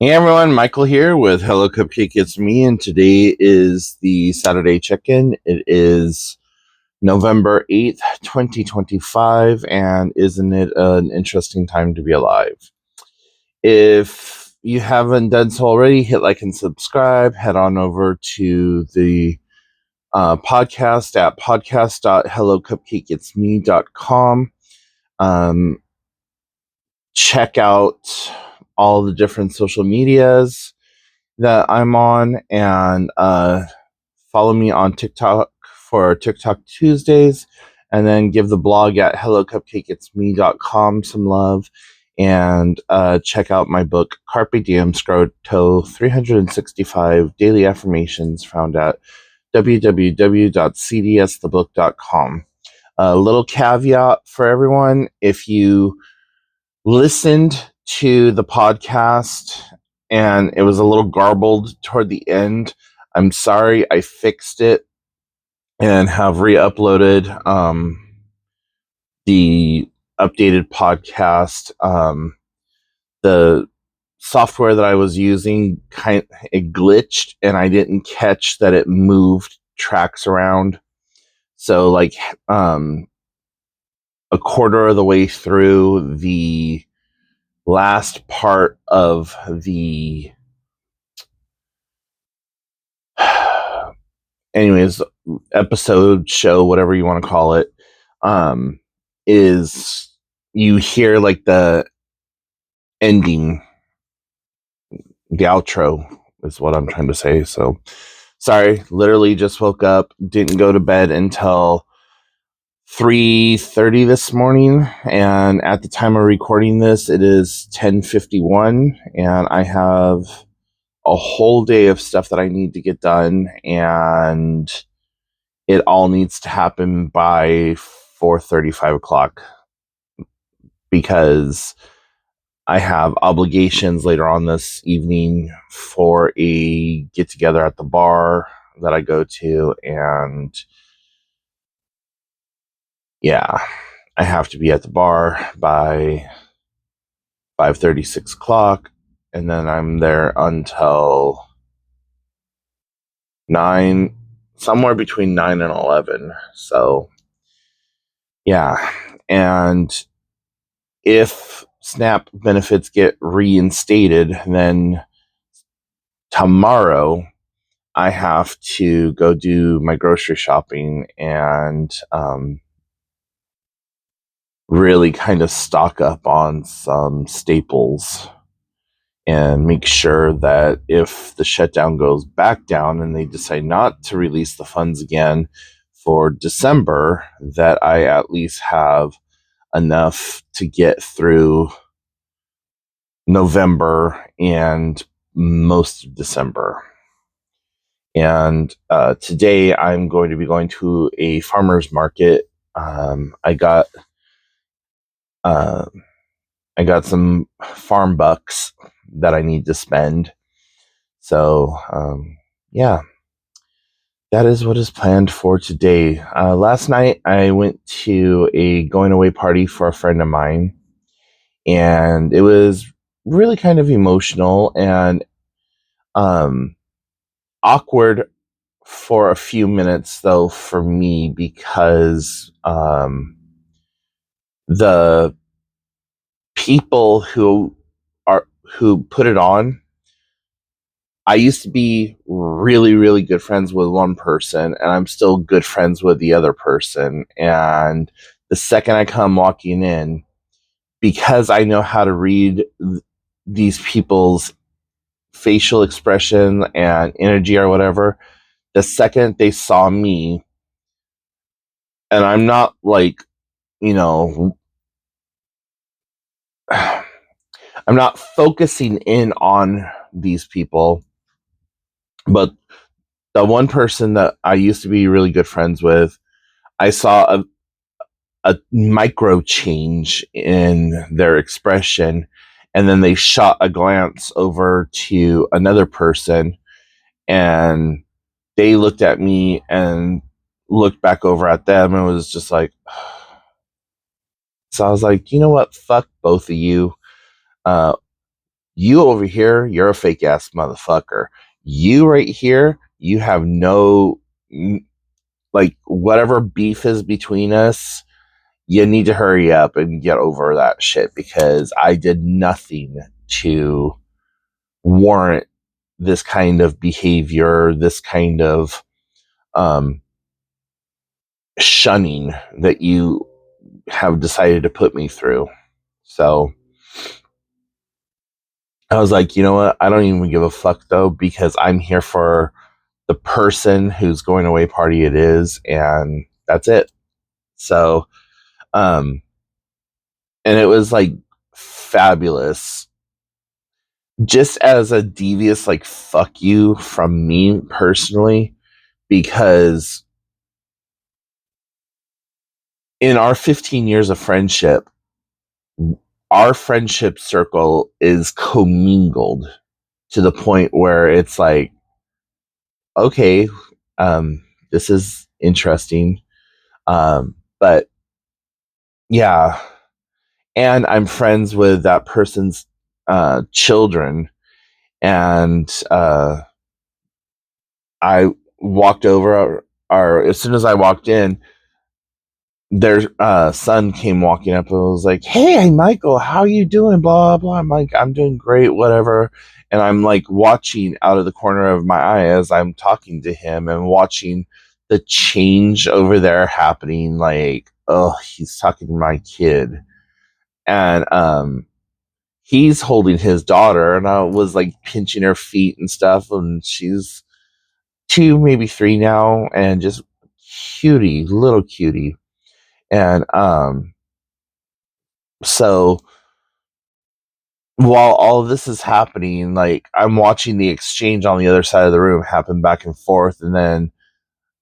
Hey everyone, Michael here with Hello Cupcake It's Me, and today is the Saturday check-in. It is November 8th, 2025, and isn't it an interesting time to be alive? If you haven't done so already, hit like and subscribe. Head on over to the podcast at podcast.hellocupcakeitsme.com. Check out all the different social medias that I'm on, and follow me on TikTok for TikTok Tuesdays, and then give the blog at hellocupcakeitsme.com some love, and check out my book Carpe Diem Scroto 365 Daily Affirmations, found at www.cdsthebook.com. A little caveat for everyone: if you listened to the podcast and it was a little garbled toward the end, I'm sorry. I fixed it and have re-uploaded the updated podcast. The software that I was using it glitched, and I didn't catch that it moved tracks around. So, like, a quarter of the way through the last part of the anyways episode, show, whatever you want to call it, is you hear like the ending, the outro is what I'm trying to say. So sorry, literally just woke up, didn't go to bed until 3:30 this morning, and at the time of recording this it is 10:51, and I have a whole day of stuff that I need to get done, and it all needs to happen by 4:30, 5 o'clock, because I have obligations later on this evening for a get together at the bar that I go to, and yeah, I have to be at the bar by 5:30, 6 o'clock, and then I'm there until 9, somewhere between 9 and 11. So yeah, and if SNAP benefits get reinstated, then tomorrow I have to go do my grocery shopping and really kind of stock up on some staples and make sure that if the shutdown goes back down and they decide not to release the funds again for December, that I at least have enough to get through November and most of December. And today I'm going to be going to a farmer's market. I got some farm bucks that I need to spend. So yeah, that is what is planned for today. Last night I went to a going away party for a friend of mine, and it was really kind of emotional and awkward for a few minutes, though, for me, because the people who put it on, I used to be really, really good friends with one person, and I'm still good friends with the other person. And the second I come walking in, because I know how to read these people's facial expression and energy or whatever, the second they saw me, and I'm not like, you know, I'm not focusing in on these people, but the one person that I used to be really good friends with, I saw a micro change in their expression, and then they shot a glance over to another person, and they looked at me and looked back over at them, and was just like, so I was like, you know what, fuck both of you. You over here, you're a fake ass motherfucker. You right here, you have no, like, whatever beef is between us, you need to hurry up and get over that shit because I did nothing to warrant this kind of behavior, this kind of um, shunning that you have decided to put me through. So I was like, you know what? I don't even give a fuck though, because I'm here for the person whose going away party it is, and that's it. So, and it was like fabulous. Just as a devious, like, fuck you from me personally, because in our 15 years of friendship, our friendship circle is commingled to the point where it's like, okay, this is interesting. But yeah, and I'm friends with that person's children, and I walked over, or as soon as I walked in, their son came walking up and was like, "Hey, Michael, how you doing?" Blah blah. I'm like, "I'm doing great, whatever." And I'm like watching out of the corner of my eye as I'm talking to him and watching the change over there happening. Like, oh, he's talking to my kid, and he's holding his daughter, and I was like pinching her feet and stuff, and she's 2, maybe 3 now, and just cutie, little cutie. And so while all of this is happening, like, I'm watching the exchange on the other side of the room happen back and forth, and then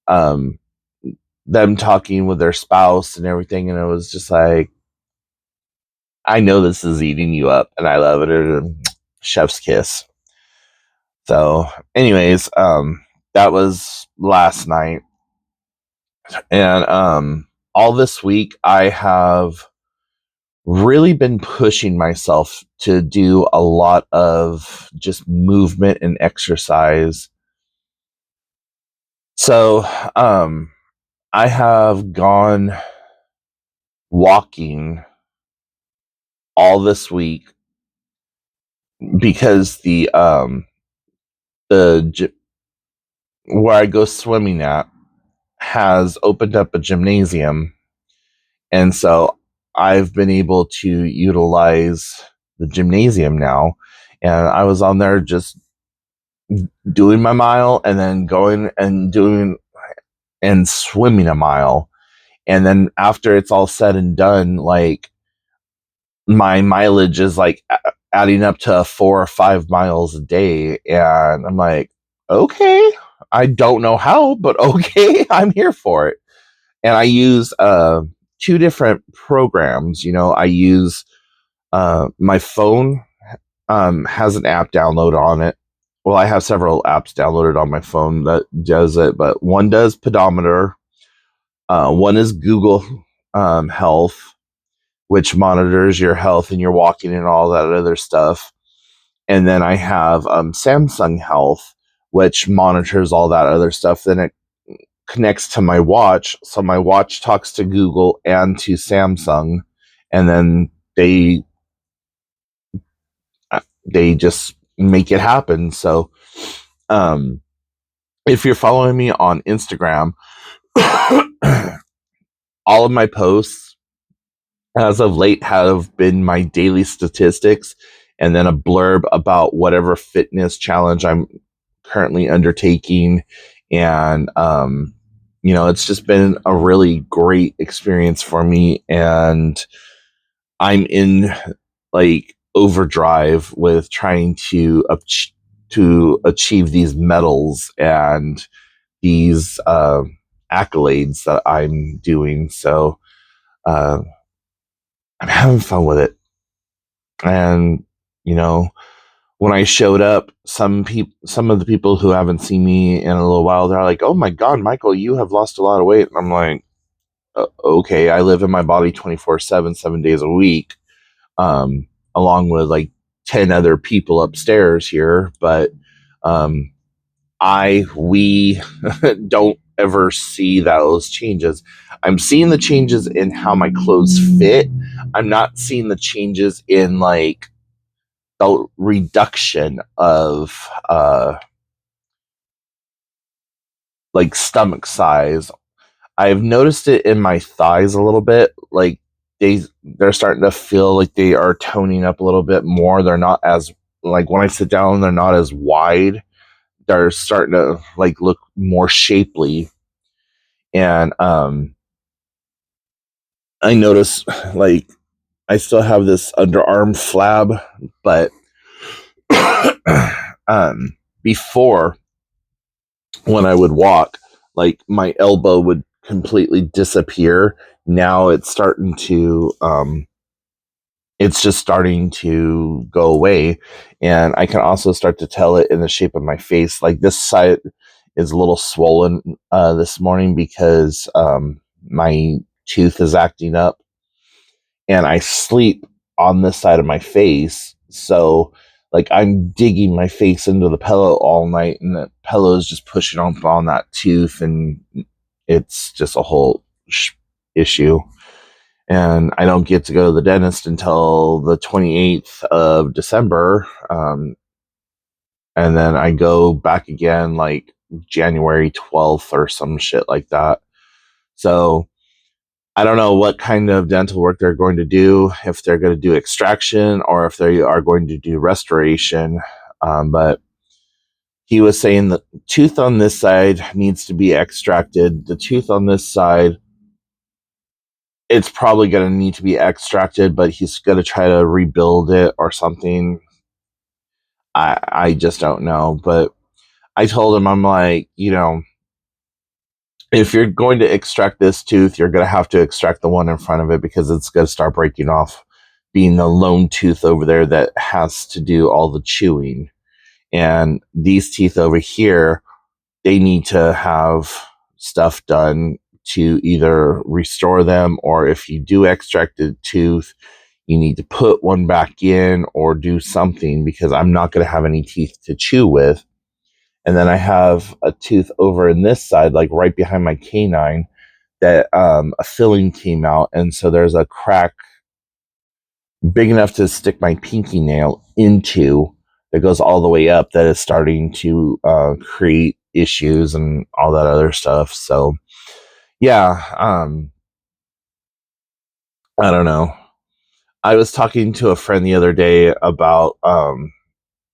um them talking with their spouse and everything, and it was just like, I know this is eating you up, and I love it. Chef's kiss. So, anyways, that was last night, and all this week I have really been pushing myself to do a lot of just movement and exercise. So, I have gone walking all this week because the where I go swimming at has opened up a gymnasium, and so I've been able to utilize the gymnasium now. And I was on there just doing my mile, and then going and doing and swimming a mile. And then after it's all said and done, like, my mileage is like adding up to 4 or 5 miles a day. And I'm like, okay, I don't know how, but okay, I'm here for it. And I use 2 different programs. I use my phone has an app downloaded on it. Well, I have several apps downloaded on my phone that does it, but one does pedometer. One is Google Health, which monitors your health and your walking and all that other stuff. And then I have Samsung Health, which monitors all that other stuff. Then it connects to my watch, so my watch talks to Google and to Samsung, and then they just make it happen. So, um, if you're following me on Instagram, all of my posts as of late have been my daily statistics, and then a blurb about whatever fitness challenge I'm currently undertaking. And it's just been a really great experience for me, and I'm in, like, overdrive with trying to achieve these medals and these accolades that I'm doing. So uh, I'm having fun with it. And when I showed up, some of the people who haven't seen me in a little while, they're like, "Oh my god, Michael, you have lost a lot of weight." And I'm like, okay, I live in my body 24/7, 7 days a week, along with like 10 other people upstairs here, but we don't ever see those changes. I'm seeing the changes in how my clothes fit. I'm not seeing the changes in like the reduction of like stomach size. I've noticed it in my thighs a little bit. Like they're starting to feel like they are toning up a little bit more. They're not as like when I sit down, they're not as wide. They're starting to like look more shapely. And I notice like I still have this underarm flab, but before when I would walk, like my elbow would completely disappear. Now it's just starting to go away, and I can also start to tell it in the shape of my face. Like this side is a little swollen this morning because my tooth is acting up, and I sleep on this side of my face. So, like, I'm digging my face into the pillow all night, and the pillow is just pushing up on that tooth, and it's just a whole issue. And I don't get to go to the dentist until the 28th of December. And then I go back again like January 12th or some shit like that. So, I don't know what kind of dental work they're going to do, if they're going to do extraction or if they are going to do restoration. But he was saying the tooth on this side needs to be extracted. The tooth on this side, it's probably going to need to be extracted, but he's going to try to rebuild it or something. I just don't know. But I told him, I'm like, if you're going to extract this tooth, you're going to have to extract the one in front of it because it's going to start breaking off, being the lone tooth over there that has to do all the chewing. And these teeth over here, they need to have stuff done to either restore them, or if you do extract a tooth, you need to put one back in or do something because I'm not going to have any teeth to chew with. And then I have a tooth over in this side, like right behind my canine, that a filling came out, and so there's a crack big enough to stick my pinky nail into that goes all the way up that is starting to create issues and all that other stuff. So yeah, I don't know. I was talking to a friend the other day about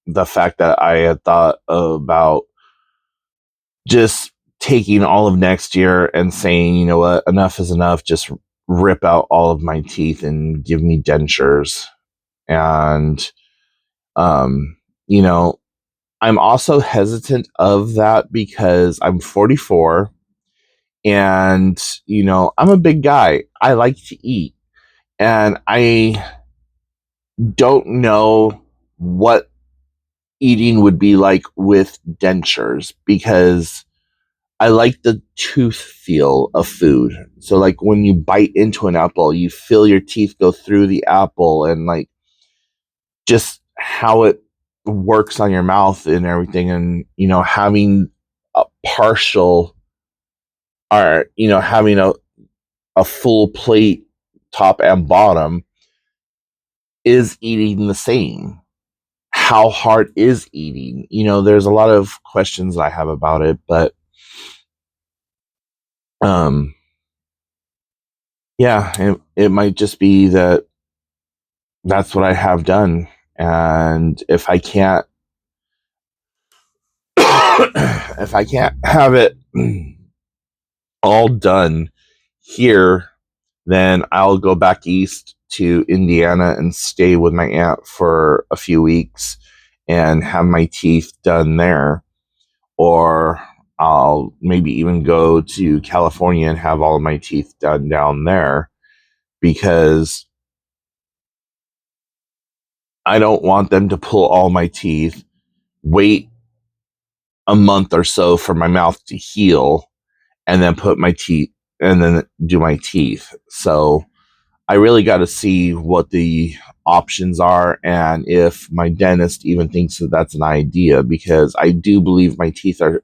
the fact that I had thought about just taking all of next year and saying, you know what, enough is enough. Just rip out all of my teeth and give me dentures. And, um, you know, I'm also hesitant of that because I'm 44 and, I'm a big guy. I like to eat, and I don't know what eating would be like with dentures because I like the tooth feel of food. So like when you bite into an apple, you feel your teeth go through the apple, and like just how it works on your mouth and everything. And, having a partial or, having a full plate top and bottom is eating the same. How hard is eating? There's a lot of questions I have about it, but um yeah, it might just be that that's what I have done. And if I can't if I can't have it all done here, then I'll go back east to Indiana and stay with my aunt for a few weeks and have my teeth done there. Or I'll maybe even go to California and have all of my teeth done down there because I don't want them to pull all my teeth, wait a month or so for my mouth to heal, and then put my teeth and then do my teeth. So I really got to see what the options are and if my dentist even thinks that that's an idea, because I do believe my teeth are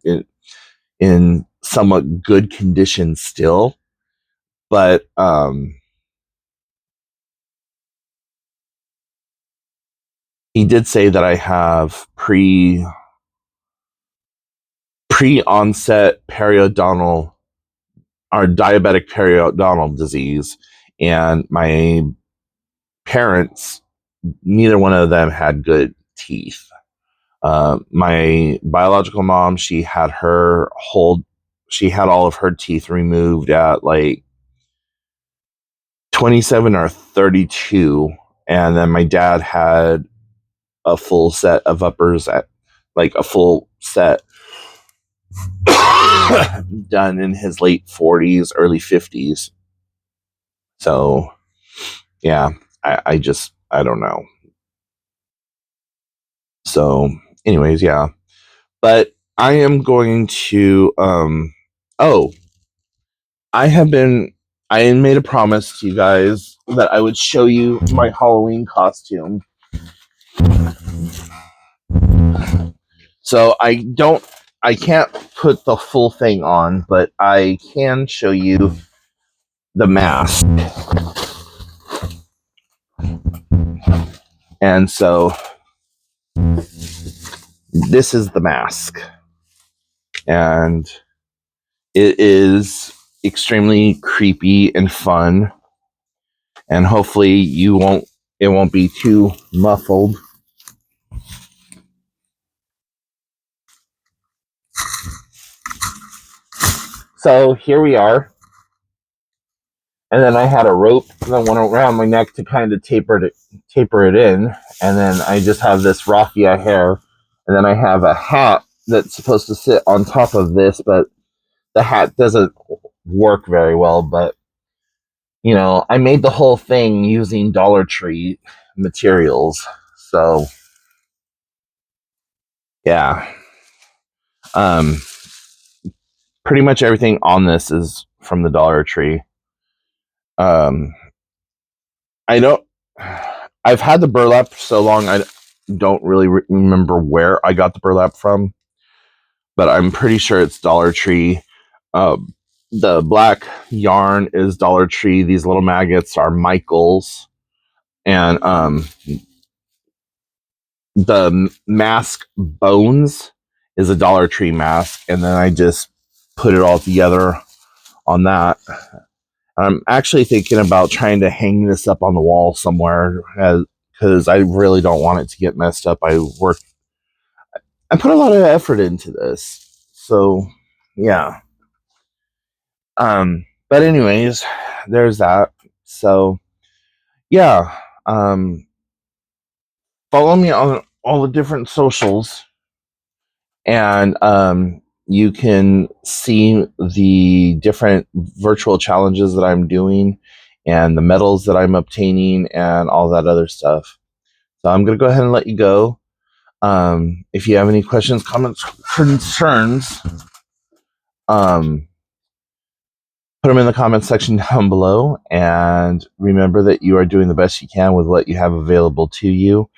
in somewhat good condition still. But he did say that I have pre onset periodontal or diabetic periodontal disease, and my parents, neither one of them had good teeth. My biological mom, she had all of her teeth removed at like 27 or 32, and then my dad had a full set of uppers at like a full set done in his late 40s, early 50s. So yeah, I don't know. So anyways, yeah. But I am going to oh, I have been I made a promise to you guys that I would show you my Halloween costume. So I can't put the full thing on, but I can show you the mask. And so this is the mask. And it is extremely creepy and fun. And hopefully it won't be too muffled. So here we are. And then I had a rope that went around my neck to kind of taper it in. And then I just have this raffia hair. And then I have a hat that's supposed to sit on top of this, but the hat doesn't work very well. But, you know, I made the whole thing using Dollar Tree materials. So, yeah. Um, Pretty much everything on this is from the Dollar Tree. Um, I don't. I've had the burlap for so long. I don't really remember where I got the burlap from, but I'm pretty sure it's Dollar Tree. The black yarn is Dollar Tree. These little maggots are Michaels, and the mask bones is a Dollar Tree mask, and then I just put it all together on that. I'm actually thinking about trying to hang this up on the wall somewhere, because I really don't want it to get messed up. I put a lot of effort into this, so yeah. But anyways, there's that. So yeah, follow me on all the different socials, and you can see the different virtual challenges that I'm doing and the medals that I'm obtaining and all that other stuff. So I'm going to go ahead and let you go. If you have any questions, comments, concerns, um, put them in the comments section down below. And remember that you are doing the best you can with what you have available to you.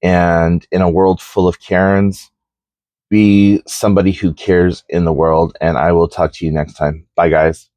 And in a world full of Karens, be somebody who cares in the world. And I will talk to you next time. Bye, guys.